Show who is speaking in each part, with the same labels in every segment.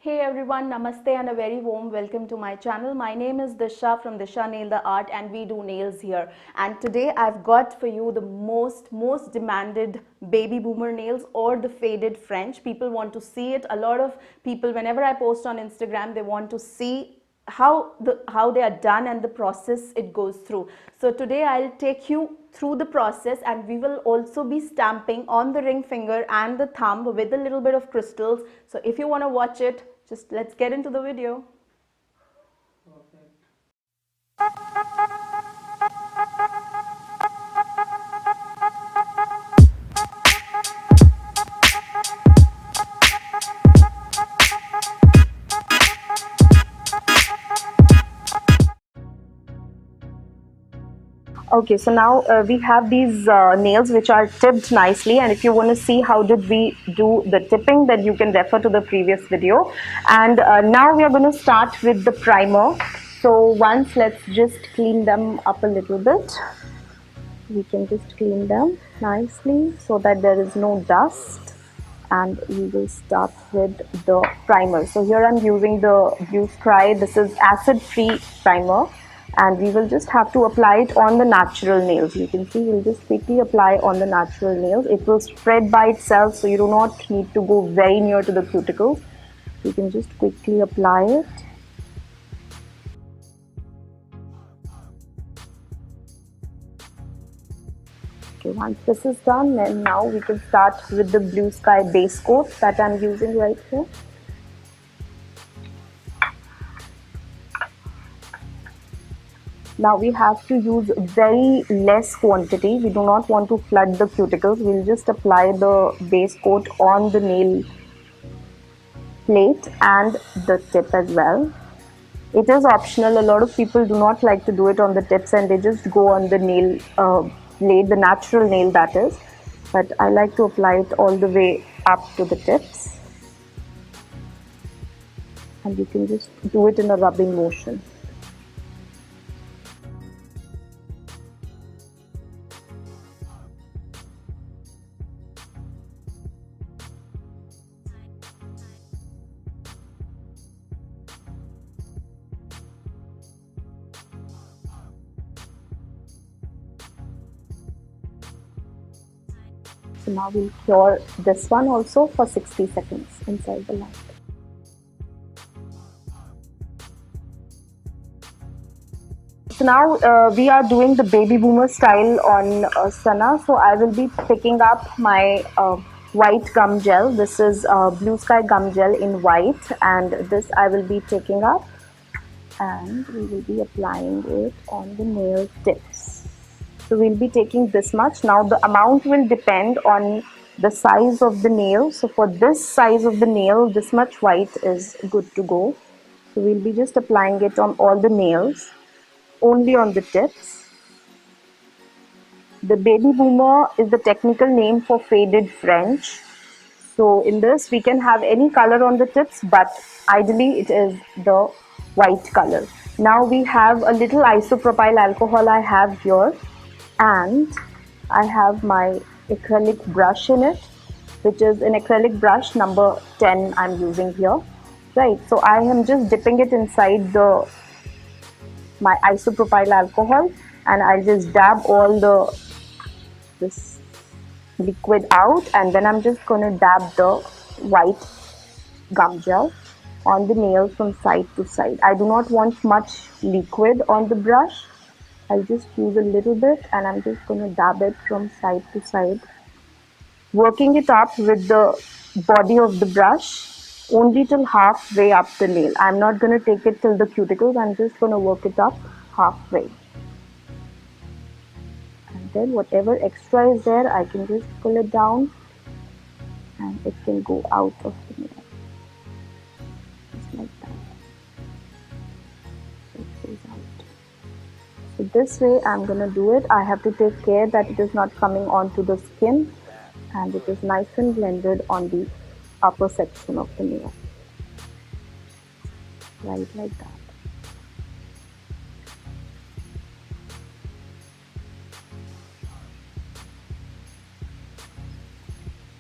Speaker 1: Hey everyone, namaste and a very warm welcome to my channel. My name is Disha from DishaNailTheArt and we do nails here. And today I've got for you the most demanded baby boomer nails or the faded French. People want to see it. A lot of people, whenever I post on Instagram, they want to see how they are done and the process it goes through. So today I'll take you through the process, and we will also be stamping on the ring finger and the thumb with a little bit of crystals. So if you want to watch it, just let's get into the video. Okay, so now we have these nails which are tipped nicely, and if you want to see how did we do the tipping, then you can refer to the previous video. And now we are going to start with the primer. So once, let's just clean them up a little bit. We can just clean them nicely so that there is no dust, and we will start with the primer. So here I'm using the Blue Sky. This is acid free primer, and we will just have to apply it on the natural nails. You can see we'll just quickly apply on the natural nails. It will spread by itself, so you do not need to go very near to the cuticles. You can just quickly apply it. Okay, once this is done, then now we can start with the Blue Sky base coat that I'm using right here. Now we have to use very less quantity. We do not want to flood the cuticles. We'll just apply the base coat on the nail plate and the tip as well. It is optional. A lot of people do not like to do it on the tips, and they just go on the nail blade, the natural nail that is. But I like to apply it all the way up to the tips. And you can just do it in a rubbing motion. So now we'll cure this one also for 60 seconds inside the lamp. So now we are doing the baby boomer style on Sana. So I will be picking up my white gum gel. This is Blue Sky gum gel in white, and this I will be taking up, and we will be applying it on the nail tips. So we'll be taking this much. Now the amount will depend on the size of the nail. So for this size of the nail, this much white is good to go. So we'll be just applying it on all the nails, only on the tips. The baby boomer is the technical name for faded French. So in this we can have any color on the tips, but ideally it is the white color. Now we have a little isopropyl alcohol I have here, and I have my acrylic brush in it, which is an acrylic brush number 10 I'm using here. Right, so I am just dipping it inside my isopropyl alcohol, and I'll just dab all this liquid out, and then I'm just going to dab the white gum gel on the nail from side to side. I do not want much liquid on the brush. I'll just use a little bit, and I'm just going to dab it from side to side, working it up with the body of the brush only till halfway up the nail. I'm not going to take it till the cuticles. I'm just going to work it up halfway. And then whatever extra is there, I can just pull it down, and it can go out of the nail. Just like that. It goes out. So this way I'm going to do it. I have to take care that it is not coming onto the skin, and it is nice and blended on the upper section of the nail. Right like that.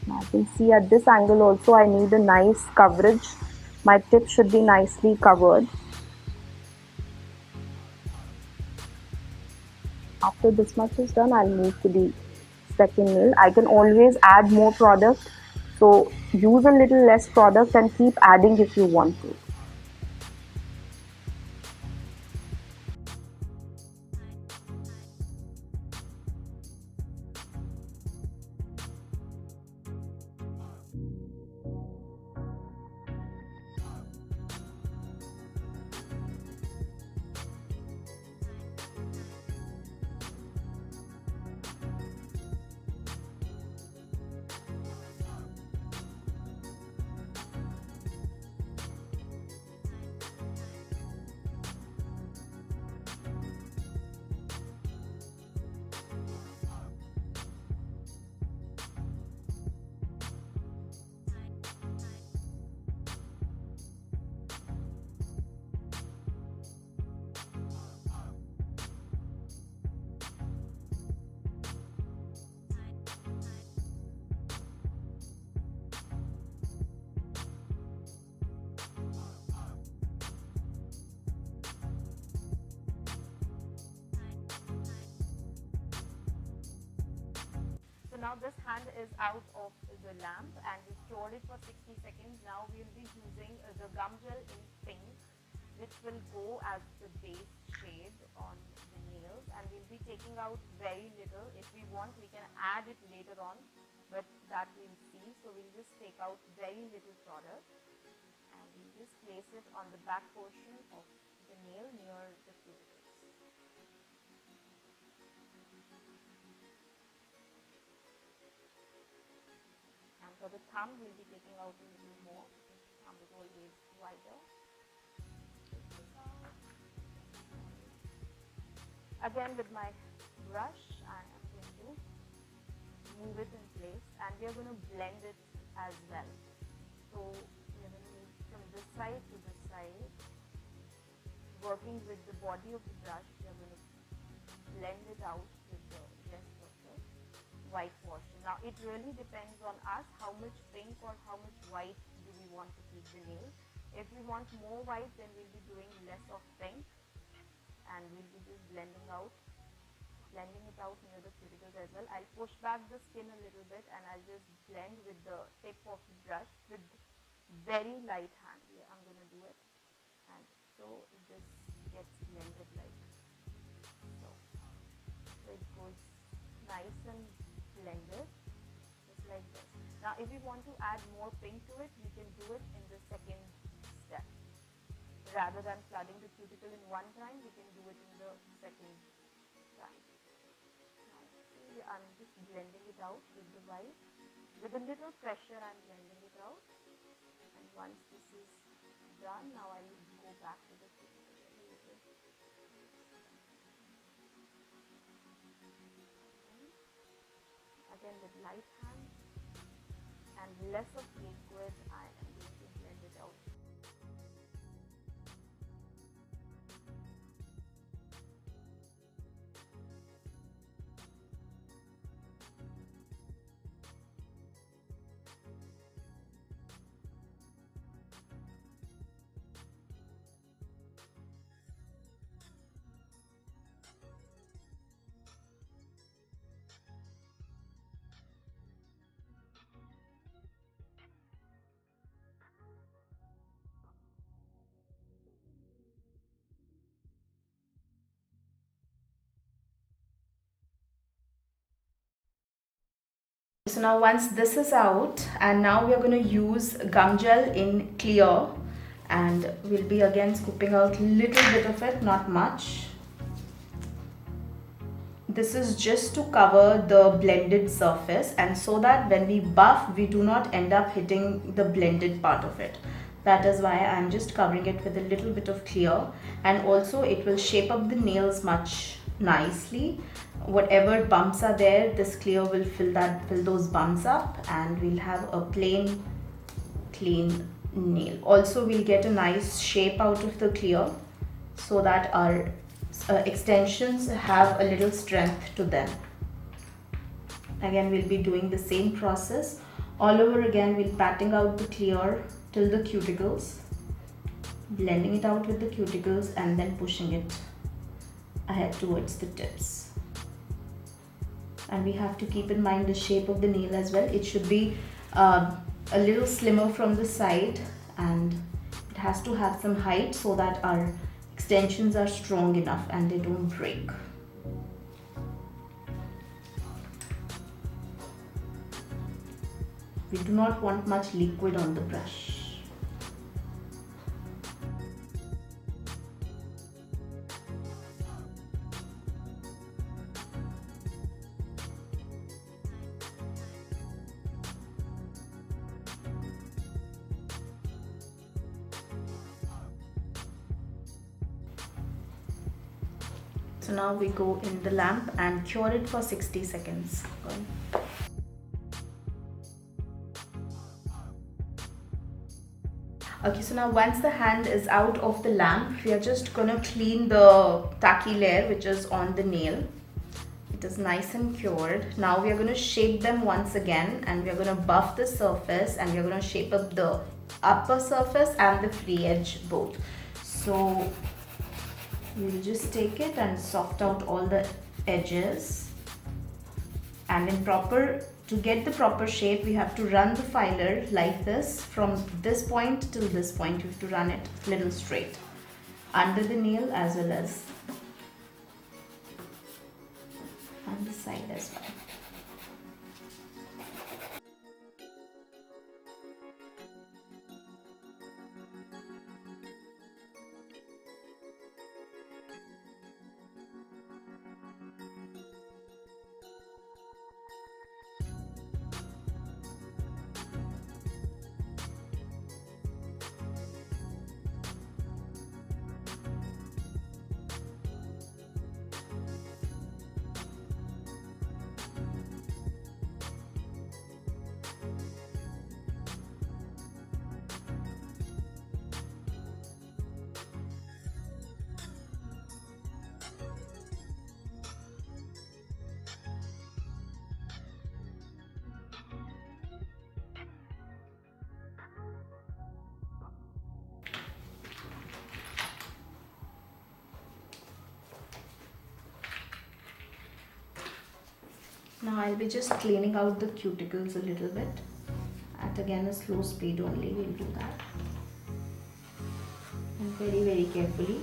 Speaker 1: Now you can see at this angle also I need a nice coverage My tip should be nicely covered. After this much is done, I'll move to the second nail. I can always add more product, so use a little less product and keep adding if you want to. So now this hand is out of the lamp and we stored it for 60 seconds. Now we will be using the Gumgel in pink, which will go as the base shade on the nails, and we'll be taking out very little. If we want, we can add it later on, but that we'll see. So we'll just take out very little product and we'll just place it on the back portion of the nail near the cuticles. And for the thumb, we'll be taking out a little more. Thumb is always wider. Again, with my brush, I am going to move it in place, and we are going to blend it as well. So we are going to move from this side to this side. Working with the body of the brush, we are going to blend it out with the rest of the white portion. Now it really depends on us how much pink or how much white do we want to keep the nail. If we want more white, then we'll be doing less of pink and we'll be just blending it out near the cuticles as well. I'll push back the skin a little bit and I'll just blend with the tip of the brush with very light hand. Yeah, I'm going to do it, and so this gets blended like so. So it goes nice and blended, just like this. Now if we want to add more pink to it, we can do it in the second step. Rather than flooding the cuticle in one time, we can do it in the second time. Now see, I'm just blending it out with the white. With a little pressure, I'm blending it out. And once this is done, now I'll go back to the cuticle a little bit. Again with light hand and less of liquid, I am going to blend it out. So now once this is out, and now we are going to use Gumgel in clear, and we'll be again scooping out little bit of it, not much. This is just to cover the blended surface, and so that when we buff, we do not end up hitting the blended part of it. That is why I'm just covering it with a little bit of clear, and also it will shape up the nails much nicely. Whatever bumps are there, this clear will fill those bumps up, and we'll have a plain clean nail. Also we'll get a nice shape out of the clear, so that our extensions have a little strength to them. Again, we'll be doing the same process all over again. We'll patting out the clear till the cuticles.
Speaker 2: blending it out with the cuticles and then pushing it ahead towards the tips. And we have to keep in mind the shape of the nail as well. It should be a little slimmer from the side, and it has to have some height so that our extensions are strong enough and they don't break. We do not want much liquid on the brush. So now we go in the lamp and cure it for 60 seconds. Okay, so now once the hand is out of the lamp, we are just gonna clean the tacky layer which is on the nail. It is nice and cured. Now we are gonna shape them once again, and we are gonna buff the surface, and we are gonna shape up the upper surface and the free edge both. So we'll just take it and soft out all the edges, and to get the proper shape we have to run the filer like this. From this point till this point you have to run it a little straight under the nail as well as on the side as well. Now I'll be just cleaning out the cuticles a little bit at again a slow speed only. We'll do that, and very carefully.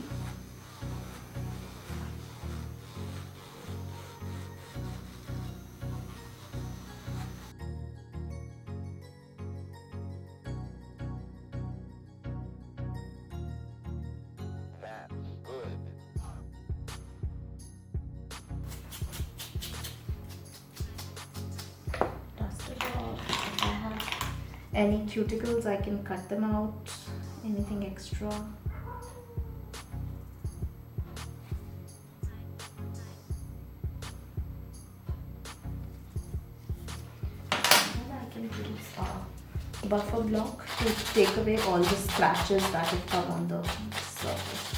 Speaker 2: Any cuticles I can cut them out, anything extra. I can use a buffer block to take away all the scratches that have come on the surface.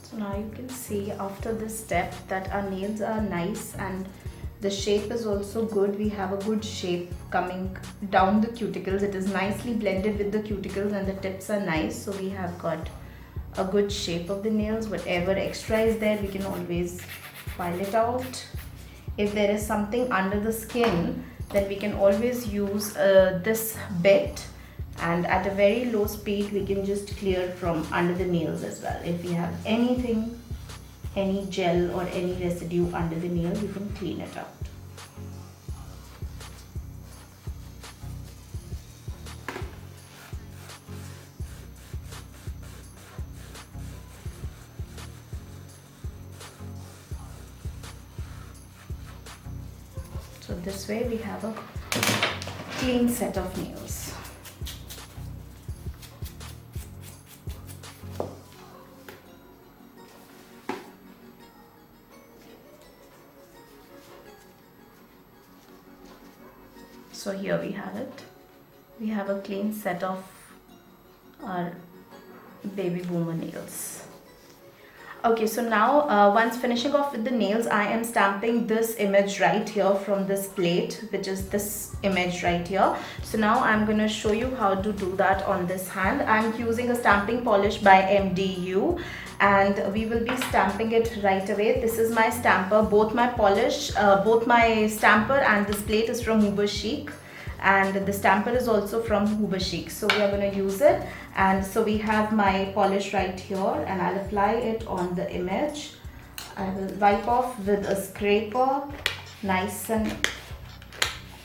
Speaker 2: So now you can see after this step that our nails are nice and the shape is also good. We have a good shape coming down the cuticles. It is nicely blended with the cuticles and the tips are nice. So we have got a good shape of the nails. Whatever extra is there, we can always file it out. If there is something under the skin, then we can always use this bit, and at a very low speed we can just clear from under the nails as well. If we have anything, any gel or any residue under the nail, we can clean it out. So this way we have a clean set of nails. So here we have it. We have a clean set of our baby boomer nails. Okay, so now once finishing off with the nails, I am stamping this image right here from this plate, which is this image right here. So now I'm going to show you how to do that on this hand. I'm using a stamping polish by MDU, and we will be stamping it right away. This is my stamper. Both my stamper and this plate is from Uber Chic, and the stamper is also from Uber Chic. So we are going to use it. And so we have my polish right here, and I'll apply it on the image. I will wipe off with a scraper, nice and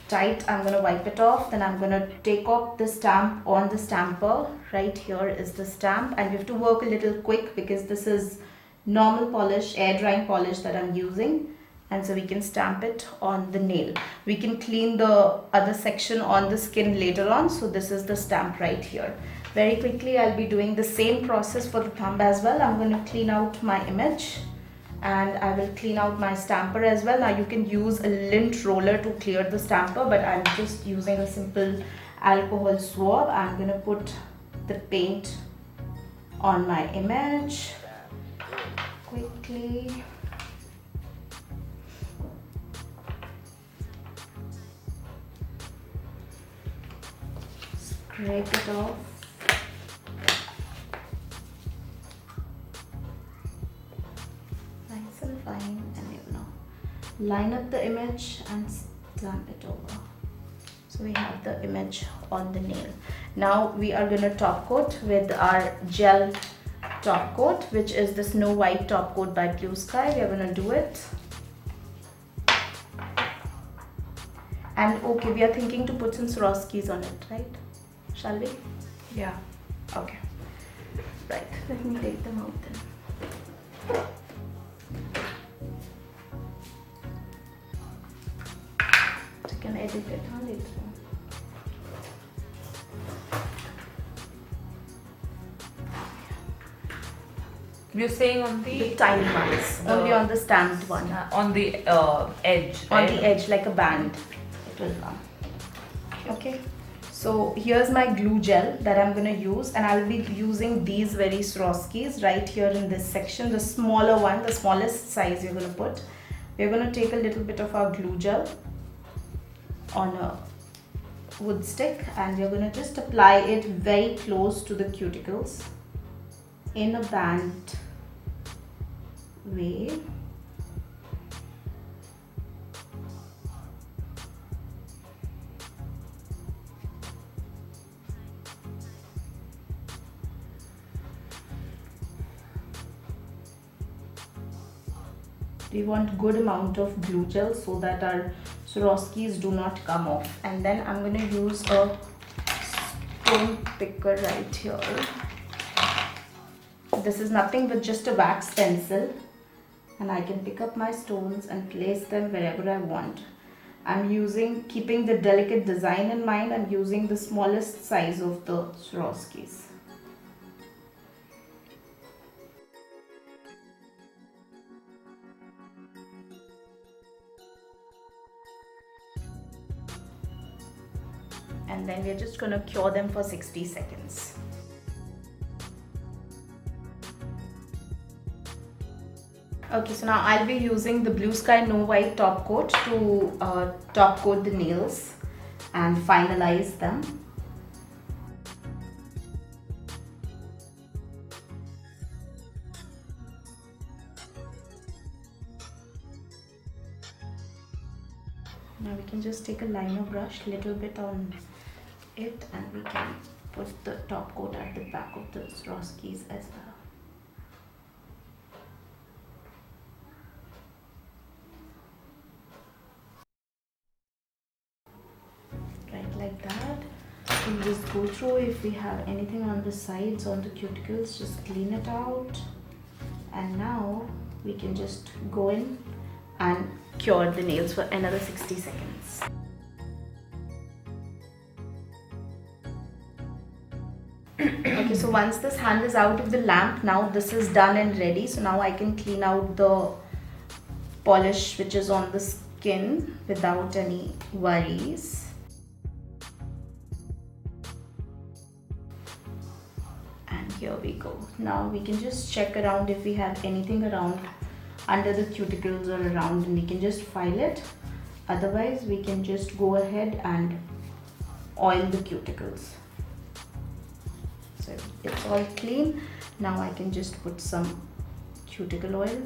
Speaker 2: tight. I'm going to wipe it off. Then I'm going to take off the stamp on the stamper. Right here is the stamp, and you have to work a little quick because this is normal polish, air drying polish that I'm using. And so we can stamp it on the nail. We can clean the other section on the skin later on. So this is the stamp right here. Very quickly, I'll be doing the same process for the thumb as well. I'm going to clean out my image, and I will clean out my stamper as well. Now you can use a lint roller to clear the stamper, but I'm just using a simple alcohol swab. I'm going to put the paint on my image quickly. Scrape it off. Nice and fine, and you know, line up the image and stamp it over. So we have the image on the nail. Now we are going to top coat with our gel top coat, which is the Snow White top coat by Blue Sky. We are going to do it. And okay, we are thinking to put some Swarovskis on it, right? Shall we?
Speaker 1: Yeah.
Speaker 2: Okay. Right. Let me take them out then. You can edit it later on.
Speaker 3: You're saying on
Speaker 2: The tiny ones, only on the stamped one.
Speaker 3: on the edge.
Speaker 2: On
Speaker 3: right?
Speaker 2: the edge, like a band, it will come. Okay. So here's my glue gel that I'm going to use, and I'll be using these very Swarovskis right here in this section, the smaller one, the smallest size you're going to put. We're going to take a little bit of our glue gel on a wood stick, and you're going to just apply it very close to the cuticles in a band way. We want good amount of glue gel so that our Swarovskis do not come off. And then I'm going to use a stone picker right here. This is nothing but just a wax pencil, and I can pick up my stones and place them wherever I want. I'm keeping the delicate design in mind, I'm using the smallest size of the Swarovskis. And then we're just going to cure them for 60 seconds. Okay, so now I'll be using the Blue Sky No White top coat to top coat the nails and finalize them. Now we can just take a liner brush, little bit on it, and we can put the top coat at the back of the Swarovskis as well. Right, like that. We'll just go through. If we have anything on the sides, on the cuticles, just clean it out. And now we can just go in and cure the nails for another 60 seconds. Okay, so once this hand is out of the lamp, now this is done and ready. So now I can clean out the polish which is on the skin without any worries. Here we go. Now we can just check around if we have anything around under the cuticles or around, and we can just file it. Otherwise we can just go ahead and oil the cuticles. So it's all clean. Now I can just put some cuticle oil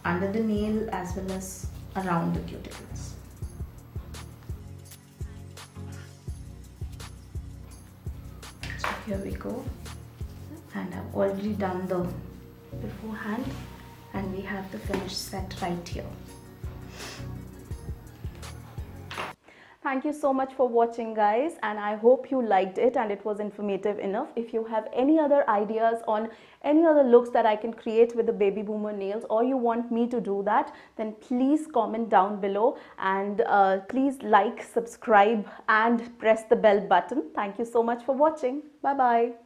Speaker 2: under the nail as well as around the cuticles. So here we go, and I've already done the beforehand, and we have the finished set right here.
Speaker 1: Thank you so much for watching, guys, and I hope you liked it and it was informative enough. If you have any other ideas on any other looks that I can create with the baby boomer nails, or you want me to do that, then please comment down below, and please like, subscribe and press the bell button. Thank you so much for watching. Bye bye.